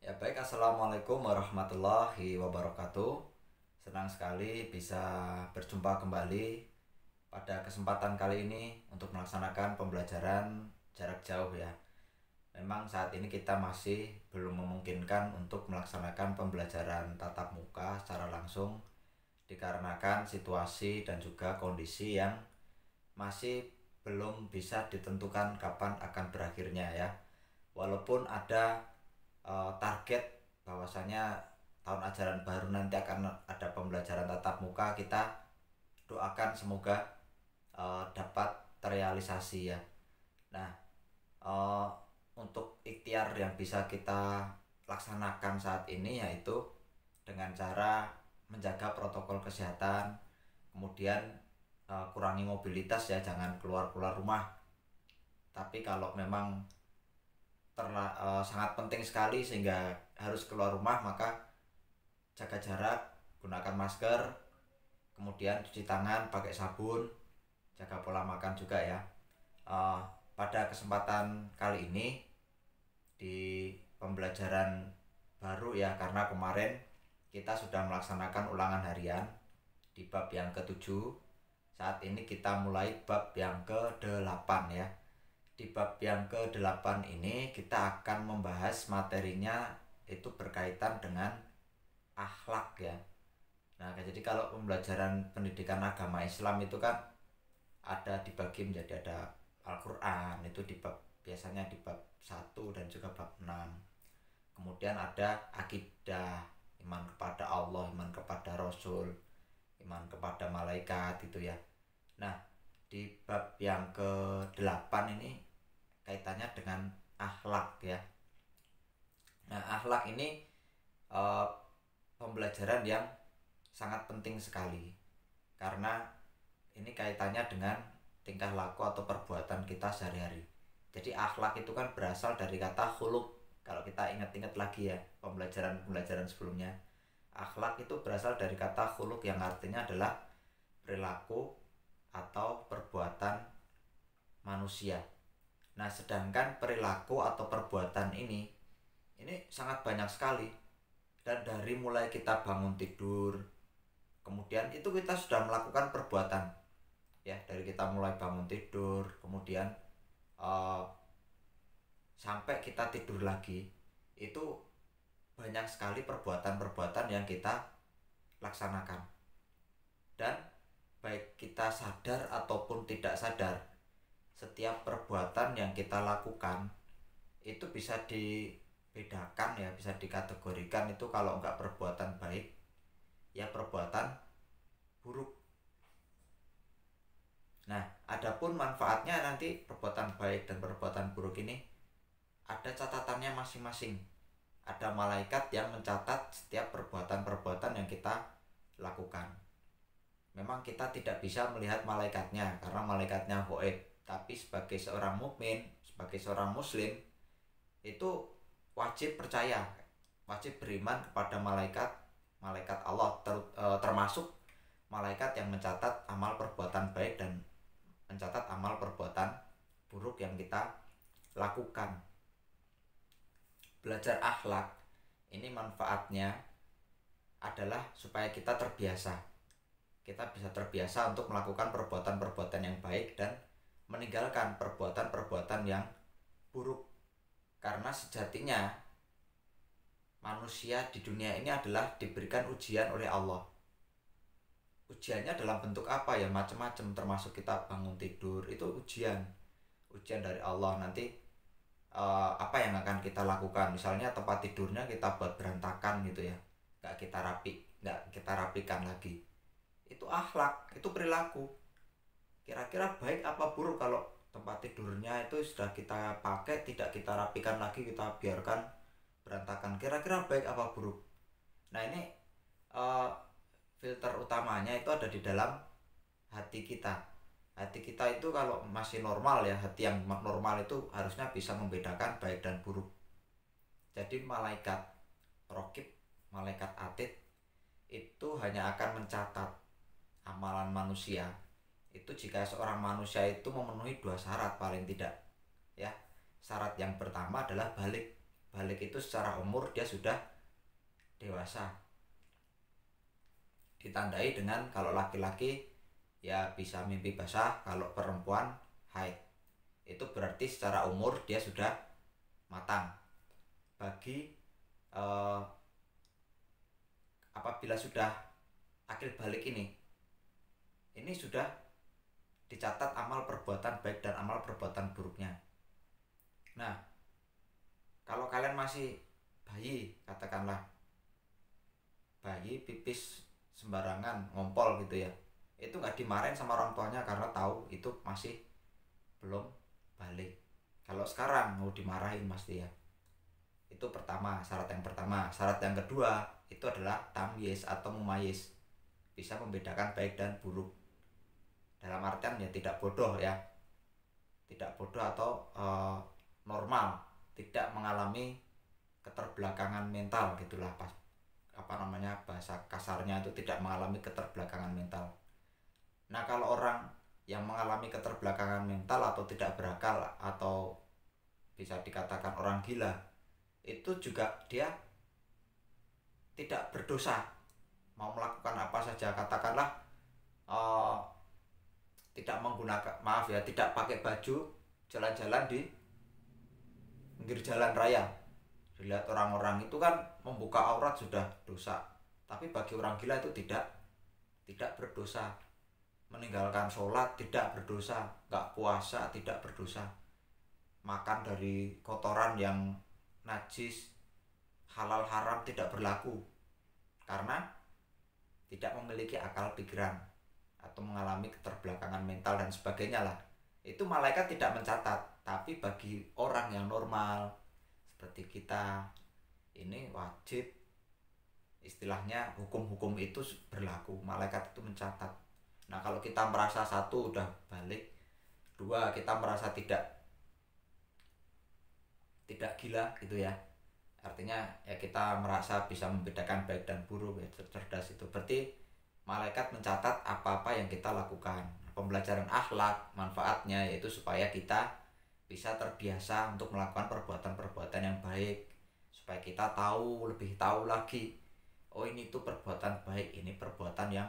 Ya baik, Assalamualaikum warahmatullahi wabarakatuh. Senang sekali bisa berjumpa kembali pada kesempatan kali ini untuk melaksanakan pembelajaran jarak jauh ya. Memang saat ini kita masih belum memungkinkan untuk melaksanakan pembelajaran tatap muka secara langsung dikarenakan situasi dan juga kondisi yang masih belum bisa ditentukan kapan akan berakhirnya ya. Walaupun ada target bahwasanya tahun ajaran baru nanti akan ada pembelajaran tatap muka, kita doakan semoga dapat terrealisasi ya. Nah, uh, untuk ikhtiar yang bisa kita laksanakan saat ini yaitu dengan cara menjaga protokol kesehatan, kemudian kurangi mobilitas ya, jangan keluar-keluar rumah. Tapi kalau memang sangat penting sekali sehingga harus keluar rumah, maka jaga jarak, gunakan masker, kemudian cuci tangan pakai sabun, jaga pola makan juga ya. Uh, Pada kesempatan kali ini di pembelajaran baru ya, karena kemarin kita sudah melaksanakan ulangan harian di bab yang ketujuh. Saat ini kita mulai bab yang ke-8 ya. Di bab yang ke-8 ini kita akan membahas materinya itu berkaitan dengan akhlak ya. Nah, jadi kalau pembelajaran pendidikan agama Islam itu kan ada dibagi menjadi ada Al-Qur'an itu di bab, biasanya di bab 1 dan juga bab 6. Kemudian ada akidah, iman kepada Allah, iman kepada Rasul, iman kepada malaikat itu ya. Nah, di bab yang ke-8 ini kaitannya dengan akhlak ya. Nah, akhlak ini uh, pembelajaran yang sangat penting sekali karena ini kaitannya dengan tingkah laku atau perbuatan kita sehari-hari. Jadi akhlak itu kan berasal dari kata khuluq. Kalau kita ingat-ingat lagi ya pembelajaran sebelumnya, akhlak itu berasal dari kata khuluq yang artinya adalah perilaku atau perbuatan manusia. Nah, sedangkan perilaku atau perbuatan ini sangat banyak sekali. Dan dari mulai kita bangun tidur, kemudian itu kita sudah melakukan perbuatan. Ya, dari kita mulai bangun tidur, kemudian uh, sampai kita tidur lagi, itu banyak sekali perbuatan-perbuatan yang kita laksanakan. Dan baik kita sadar ataupun tidak sadar, setiap perbuatan yang kita lakukan itu bisa dibedakan ya, bisa dikategorikan itu kalau enggak perbuatan baik ya perbuatan buruk. Nah, adapun manfaatnya nanti perbuatan baik dan perbuatan buruk ini ada catatannya masing-masing. Ada malaikat yang mencatat setiap perbuatan-perbuatan yang kita lakukan. Memang kita tidak bisa melihat malaikatnya karena malaikatnya gaib, tapi sebagai seorang mukmin, sebagai seorang muslim itu wajib percaya, wajib beriman kepada malaikat Allah, termasuk malaikat yang mencatat amal perbuatan baik dan mencatat amal perbuatan buruk yang kita lakukan. Belajar akhlak ini manfaatnya adalah supaya kita terbiasa. Kita bisa terbiasa untuk melakukan perbuatan-perbuatan yang baik dan meninggalkan perbuatan-perbuatan yang buruk. Karena sejatinya manusia di dunia ini adalah diberikan ujian oleh Allah. Ujiannya dalam bentuk apa ya, macam-macam, termasuk kita bangun tidur itu ujian dari Allah. Nanti apa yang akan kita lakukan, misalnya tempat tidurnya kita buat berantakan gitu ya, nggak kita rapikan lagi, itu akhlak, itu perilaku. Kira-kira baik apa buruk kalau tempat tidurnya itu sudah kita pakai tidak kita rapikan lagi, kita biarkan berantakan, kira-kira baik apa buruk? Nah, ini uh, filter utamanya itu ada di dalam hati kita. Hati kita itu kalau masih normal ya, hati yang normal itu harusnya bisa membedakan baik dan buruk. Jadi malaikat rokib, malaikat atid itu hanya akan mencatat amalan manusia itu jika seorang manusia itu memenuhi dua syarat paling tidak ya. Syarat yang pertama adalah balik. balik itu secara umur dia sudah dewasa. Ditandai dengan kalau laki-laki ya bisa mimpi basah, kalau perempuan haid. Itu berarti secara umur dia sudah matang. Bagi apabila sudah akil balik ini sudah dicatat amal perbuatan baik dan amal perbuatan buruknya. Nah, kalau kalian masih bayi, katakanlah bayi pipis sembarangan, ngompol gitu ya, itu nggak dimarahin sama orang tuanya karena tahu itu masih belum balik. Kalau sekarang mau dimarahin pasti ya. Itu pertama, syarat yang pertama. Syarat yang kedua itu adalah tamyiz atau mumayyiz, bisa membedakan baik dan buruk. Dalam artian ya tidak bodoh ya, tidak bodoh atau normal, tidak mengalami keterbelakangan mental gitulah, pas bahasa kasarnya itu tidak mengalami keterbelakangan mental. Nah, kalau orang yang mengalami keterbelakangan mental atau tidak berakal atau bisa dikatakan orang gila, itu juga dia tidak berdosa, mau melakukan apa saja, katakanlah tidak menggunakan, tidak pakai baju, jalan-jalan di pinggir jalan raya, dilihat orang-orang itu kan membuka aurat sudah dosa. Tapi bagi orang gila itu tidak berdosa. Meninggalkan sholat tidak berdosa, nggak puasa tidak berdosa, makan dari kotoran yang najis, halal haram tidak berlaku, karena tidak memiliki akal pikiran atau mengalami keterbelakangan mental dan sebagainya lah. Itu malaikat tidak mencatat. Tapi bagi orang yang normal seperti kita, ini wajib, istilahnya hukum-hukum itu berlaku, malaikat itu mencatat. Nah, kalau kita merasa satu udah balik, dua kita merasa tidak gila gitu ya, artinya ya kita merasa bisa membedakan baik dan buruk ya, cerdas, itu berarti malaikat mencatat apa-apa yang kita lakukan. Pembelajaran akhlak manfaatnya yaitu supaya kita bisa terbiasa untuk melakukan perbuatan-perbuatan yang baik, supaya kita lebih tahu lagi, oh ini tuh perbuatan baik, ini perbuatan yang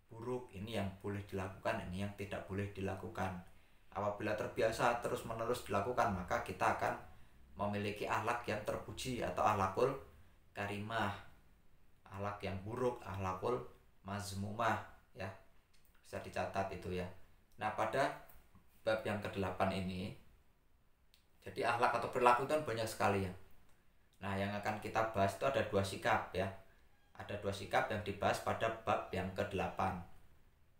buruk, ini yang boleh dilakukan, ini yang tidak boleh dilakukan. Apabila terbiasa terus-menerus dilakukan, maka kita akan memiliki akhlak yang terpuji atau akhlakul karimah. Akhlak yang buruk, akhlakul mazmumah ya, bisa dicatat itu ya. Nah, pada bab yang ke-8 ini, jadi akhlak atau perilaku itu kan banyak sekali ya. Nah, yang akan kita bahas itu ada 2 sikap ya. Ada 2 sikap yang dibahas pada bab yang ke-8.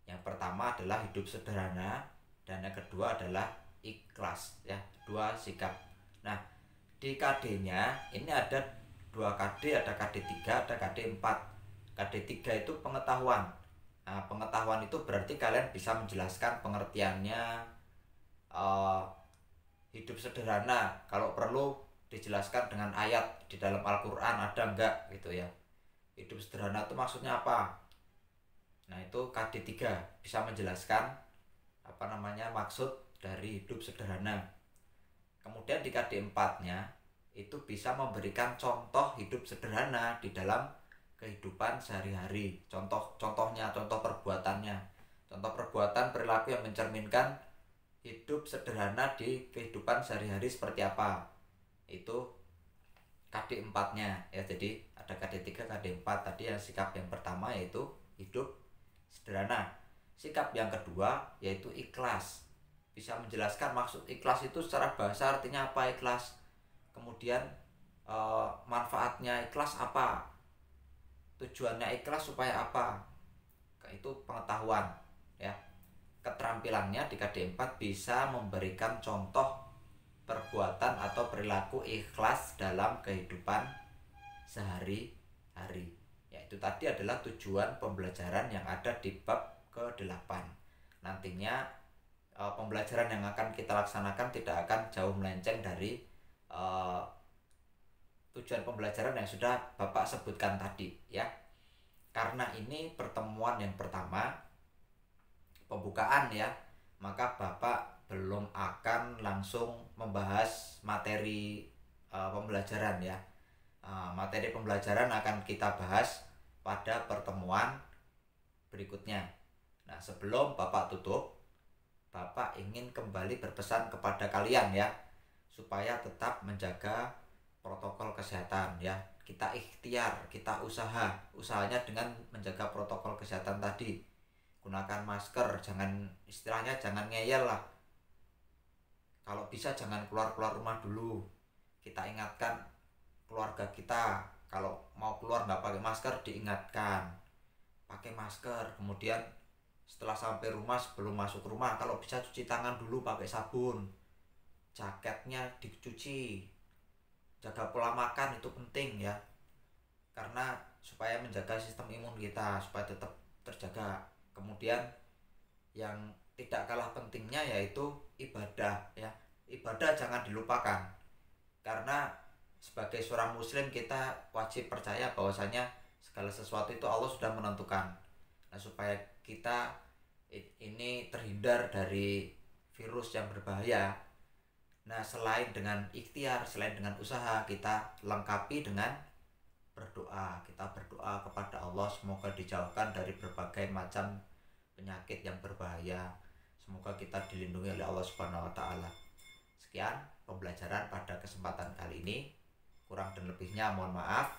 Yang pertama adalah hidup sederhana, dan yang kedua adalah ikhlas ya. 2 sikap. Nah, di KD-nya ini ada 2 KD, ada KD 3, ada KD 4. KD 3 itu pengetahuan. Nah, pengetahuan itu berarti kalian bisa menjelaskan pengertiannya, hidup sederhana, kalau perlu dijelaskan dengan ayat di dalam Al-Quran ada enggak gitu ya. Hidup sederhana itu maksudnya apa? Nah, itu KD 3 bisa menjelaskan maksud dari hidup sederhana. Kemudian di KD 4-nya itu bisa memberikan contoh hidup sederhana di dalam kehidupan sehari-hari. Contoh-contohnya, contoh perbuatannya. Contoh perbuatan perilaku yang mencerminkan hidup sederhana di kehidupan sehari-hari seperti apa. Itu KD 4-nya ya. Jadi ada KD 3, KD 4. Tadi yang sikap yang pertama yaitu hidup sederhana. Sikap yang kedua yaitu ikhlas. Bisa menjelaskan maksud ikhlas itu secara bahasa artinya apa ikhlas. Kemudian manfaatnya ikhlas apa. Tujuannya ikhlas supaya apa. Itu pengetahuan ya. Keterampilannya di KD 4 bisa memberikan contoh perbuatan atau perilaku ikhlas dalam kehidupan sehari-hari. Ya, itu tadi adalah tujuan pembelajaran yang ada di bab ke-8. Nantinya pembelajaran yang akan kita laksanakan tidak akan jauh melenceng dari tujuan pembelajaran yang sudah Bapak sebutkan tadi ya. Karena ini pertemuan yang pertama, pembukaan ya, maka Bapak belum akan langsung membahas materi pembelajaran ya. Materi pembelajaran akan kita bahas pada pertemuan berikutnya. Nah, sebelum Bapak tutup, Bapak ingin kembali berpesan kepada kalian ya, supaya tetap menjaga protokol kesehatan ya. Kita ikhtiar, kita usahanya dengan menjaga protokol kesehatan tadi. Gunakan masker, jangan ngeyel lah. Kalau bisa jangan keluar rumah dulu. Kita ingatkan keluarga kita, kalau mau keluar nggak pakai masker diingatkan pakai masker. Kemudian setelah sampai rumah, sebelum masuk rumah, kalau bisa cuci tangan dulu pakai sabun, jaketnya dicuci, jaga pola makan itu penting ya, karena supaya menjaga sistem imun kita supaya tetap terjaga. Kemudian yang tidak kalah pentingnya yaitu ibadah ya. Ibadah jangan dilupakan, karena sebagai seorang muslim kita wajib percaya bahwasanya segala sesuatu itu Allah sudah menentukan. Nah, supaya kita ini terhindar dari virus yang berbahaya, nah selain dengan ikhtiar, selain dengan usaha, kita lengkapi dengan berdoa. Kita berdoa kepada Allah semoga dijauhkan dari berbagai macam penyakit yang berbahaya. Semoga kita dilindungi oleh Allah Subhanahu wa taala. Sekian pembelajaran pada kesempatan kali ini. Kurang dan lebihnya mohon maaf.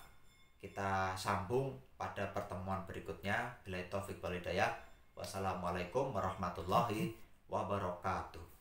Kita sambung pada pertemuan berikutnya. Billahi taufik wal hidayah. Wassalamualaikum warahmatullahi wabarakatuh.